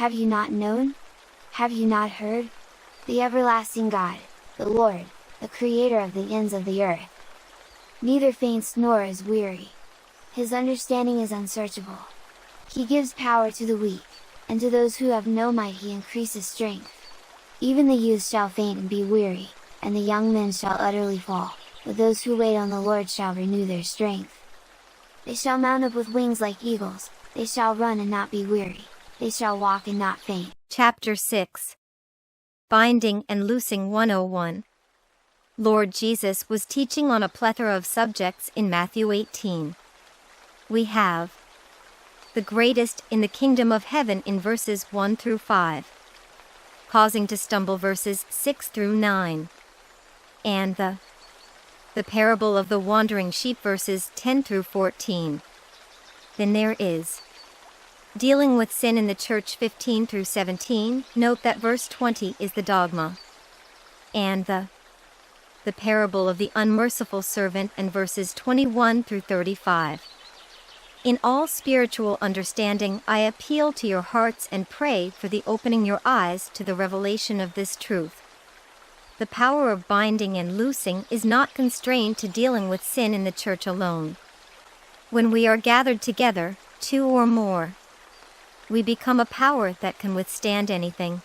Have you not known? Have you not heard? The everlasting God, the Lord, the Creator of the ends of the earth, neither faints nor is weary. His understanding is unsearchable. He gives power to the weak, and to those who have no might He increases strength. Even the youth shall faint and be weary, and the young men shall utterly fall, but those who wait on the Lord shall renew their strength. They shall mount up with wings like eagles, they shall run and not be weary, they shall walk and not faint. Chapter 6. Binding and Loosing 101. Lord Jesus was teaching on a plethora of subjects in Matthew 18. We have the greatest in the kingdom of heaven in verses 1 through 5, causing to stumble verses 6 through 9, and the parable of the wandering sheep verses 10 through 14. Then there is dealing with sin in the church 15 through 17. Note that verse 20 is the dogma, and the parable of the unmerciful servant and verses 21 through 35. In all spiritual understanding, I appeal to your hearts and pray for the opening your eyes to the revelation of this truth. The power of binding and loosing is not constrained to dealing with sin in the church alone. When we are gathered together, two or more, we become a power that can withstand anything.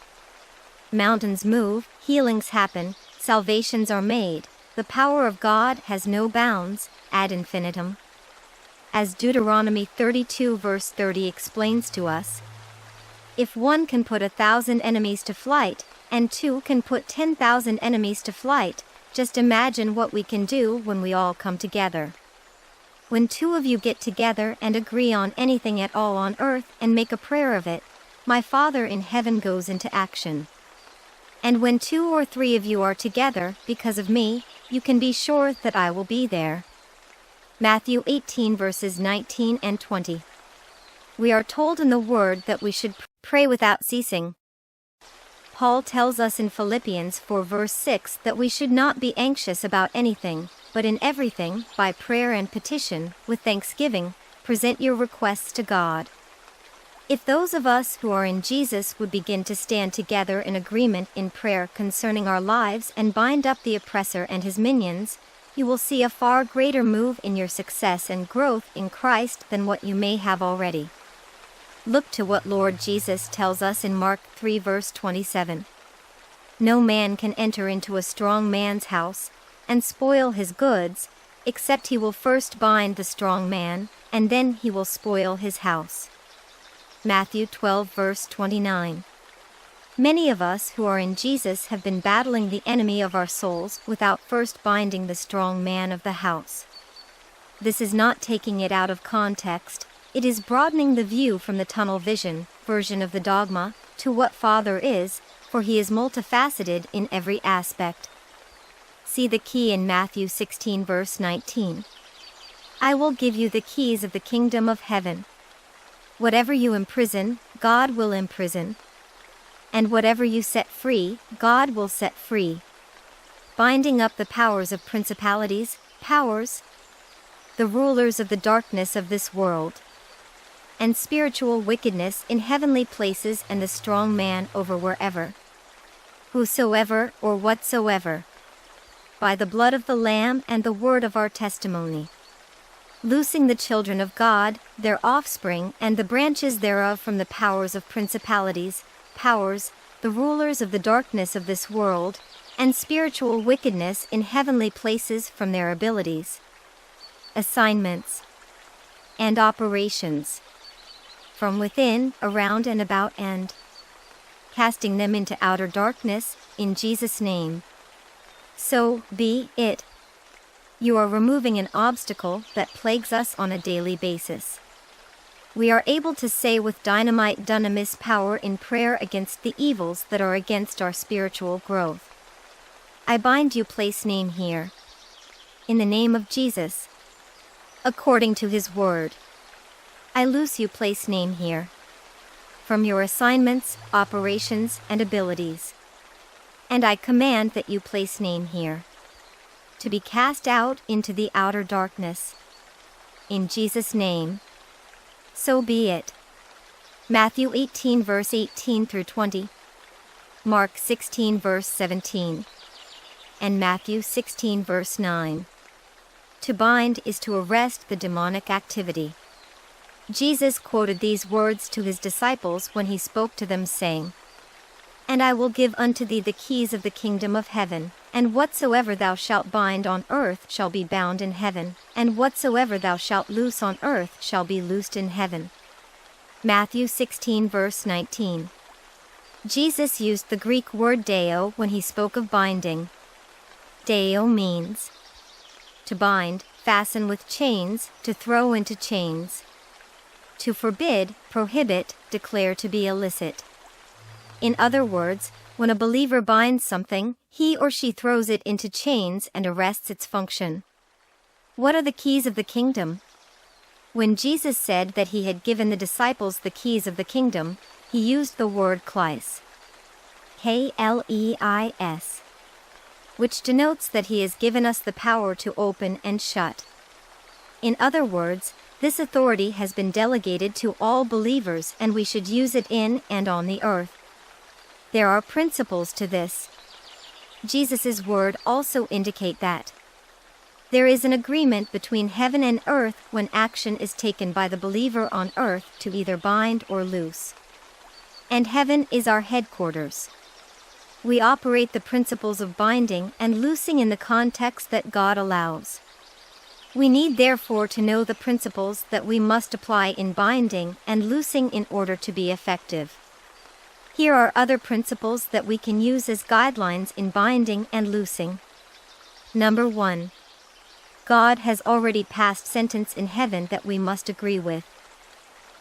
Mountains move, healings happen, salvations are made. The power of God has no bounds, ad infinitum. As Deuteronomy 32 verse 30 explains to us, if one can put 1,000 enemies to flight, and two can put 10,000 enemies to flight, just imagine what we can do when we all come together. When two of you get together and agree on anything at all on earth and make a prayer of it, my Father in heaven goes into action. And when 2 or 3 of you are together, because of me, you can be sure that I will be there. Matthew 18 verses 19 and 20. We are told in the Word that we should pray without ceasing. Paul tells us in Philippians 4 verse 6 that we should not be anxious about anything, but in everything, by prayer and petition, with thanksgiving, present your requests to God. If those of us who are in Jesus would begin to stand together in agreement in prayer concerning our lives and bind up the oppressor and his minions, you will see a far greater move in your success and growth in Christ than what you may have already. Look to what Lord Jesus tells us in Mark 3 verse 27. No man can enter into a strong man's house and spoil his goods, except he will first bind the strong man, and then he will spoil his house. Matthew 12 verse 29. Many of us who are in Jesus have been battling the enemy of our souls without first binding the strong man of the house. This is not taking it out of context, it is broadening the view from the tunnel vision version of the dogma to what Father is, for He is multifaceted in every aspect. See the key in Matthew 16 verse 19. I will give you the keys of the kingdom of heaven. Whatever you imprison, God will imprison. And whatever you set free, God will set free. Binding up the powers of principalities, powers, the rulers of the darkness of this world, and spiritual wickedness in heavenly places, and the strong man over wherever, whosoever or whatsoever, by the blood of the Lamb and the word of our testimony. Loosing the children of God, their offspring, and the branches thereof from the powers of principalities, powers, the rulers of the darkness of this world, and spiritual wickedness in heavenly places from their abilities, assignments, and operations, from within, around and about, and casting them into outer darkness, in Jesus' name. So be it. You are removing an obstacle that plagues us on a daily basis. We are able to say with dynamite dunamis power in prayer against the evils that are against our spiritual growth. I bind you, place name here. In the name of Jesus. According to His word. I loose you, place name here. From your assignments, operations, and abilities. And I command that you place name here. To be cast out into the outer darkness. In Jesus' name. So be it. Matthew 18 verse 18 through 20, Mark 16 verse 17, and Matthew 16 verse 9. To bind is to arrest the demonic activity. Jesus quoted these words to his disciples when he spoke to them, saying, "And I will give unto thee the keys of the kingdom of heaven, and whatsoever thou shalt bind on earth shall be bound in heaven, and whatsoever thou shalt loose on earth shall be loosed in heaven." Matthew 16 verse 19. Jesus used the Greek word deo when he spoke of binding. Deo means to bind, fasten with chains, to throw into chains. To forbid, prohibit, declare to be illicit. In other words, when a believer binds something, he or she throws it into chains and arrests its function. What are the keys of the kingdom? When Jesus said that he had given the disciples the keys of the kingdom, he used the word kleis, K-L-E-I-S, which denotes that he has given us the power to open and shut. In other words, this authority has been delegated to all believers, and we should use it in and on the earth. There are principles to this. Jesus' word also indicate that there is an agreement between heaven and earth when action is taken by the believer on earth to either bind or loose. And heaven is our headquarters. We operate the principles of binding and loosing in the context that God allows. We need therefore to know the principles that we must apply in binding and loosing in order to be effective. Here are other principles that we can use as guidelines in binding and loosing. Number 1. God has already passed sentence in heaven that we must agree with.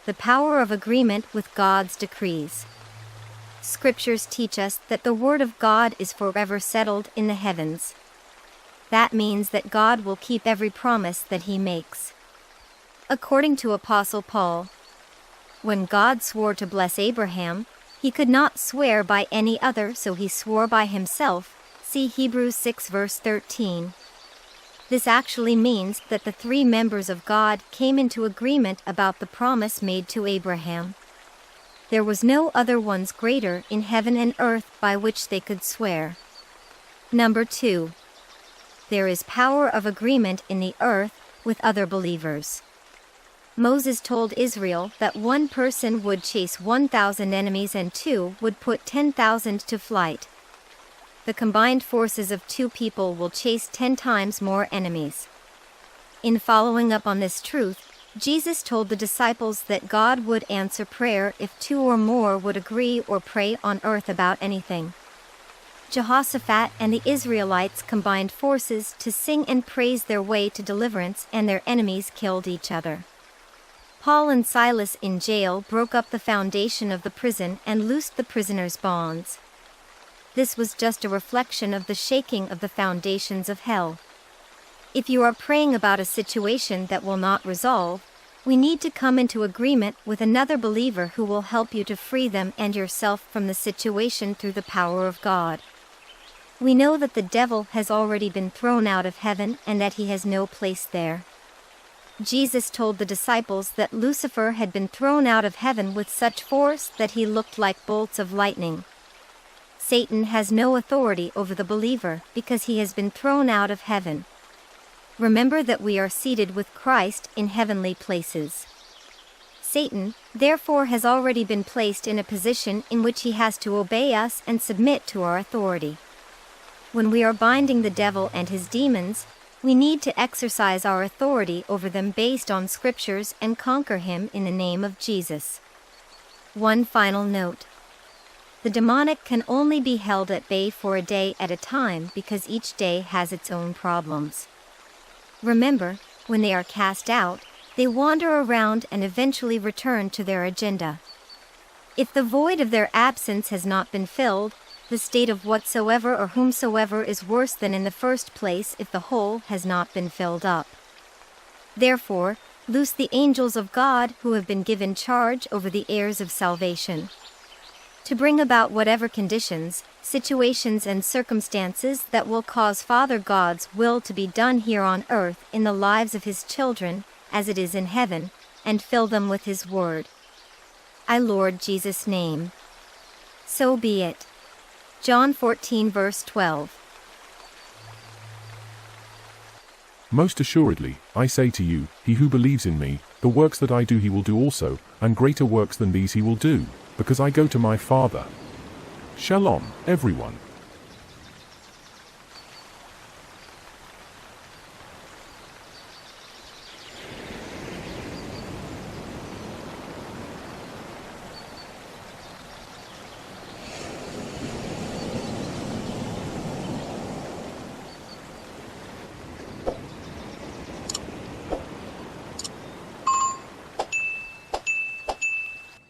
The power of agreement with God's decrees. Scriptures teach us that the Word of God is forever settled in the heavens. That means that God will keep every promise that He makes. According to Apostle Paul, when God swore to bless Abraham, He could not swear by any other, so He swore by Himself. See Hebrews 6 verse 13. This actually means that the three members of God came into agreement about the promise made to Abraham. There was no other ones greater in heaven and earth by which they could swear. Number 2. There is power of agreement in the earth with other believers. Moses told Israel that one person would chase 1,000 enemies and two would put 10,000 to flight. The combined forces of two people will chase 10 times more enemies. In following up on this truth, Jesus told the disciples that God would answer prayer if two or more would agree or pray on earth about anything. Jehoshaphat and the Israelites combined forces to sing and praise their way to deliverance, and their enemies killed each other. Paul and Silas in jail broke up the foundation of the prison and loosed the prisoners' bonds. This was just a reflection of the shaking of the foundations of hell. If you are praying about a situation that will not resolve, we need to come into agreement with another believer who will help you to free them and yourself from the situation through the power of God. We know that the devil has already been thrown out of heaven and that he has no place there. Jesus told the disciples that Lucifer had been thrown out of heaven with such force that he looked like bolts of lightning. Satan has no authority over the believer because he has been thrown out of heaven. Remember that we are seated with Christ in heavenly places. Satan, therefore, has already been placed in a position in which he has to obey us and submit to our authority. When we are binding the devil and his demons, we need to exercise our authority over them based on scriptures and conquer him in the name of Jesus. One final note. The demonic can only be held at bay for a day at a time because each day has its own problems. Remember, when they are cast out, they wander around and eventually return to their agenda. If the void of their absence has not been filled, the state of whatsoever or whomsoever is worse than in the first place if the hole has not been filled up. Therefore, loose the angels of God who have been given charge over the heirs of salvation, to bring about whatever conditions, situations and circumstances that will cause Father God's will to be done here on earth in the lives of His children, as it is in heaven, and fill them with His word. I Lord Jesus' name. So be it. John 14 verse 12. Most assuredly, I say to you, he who believes in me, the works that I do he will do also, and greater works than these he will do, because I go to my Father. Shalom, everyone.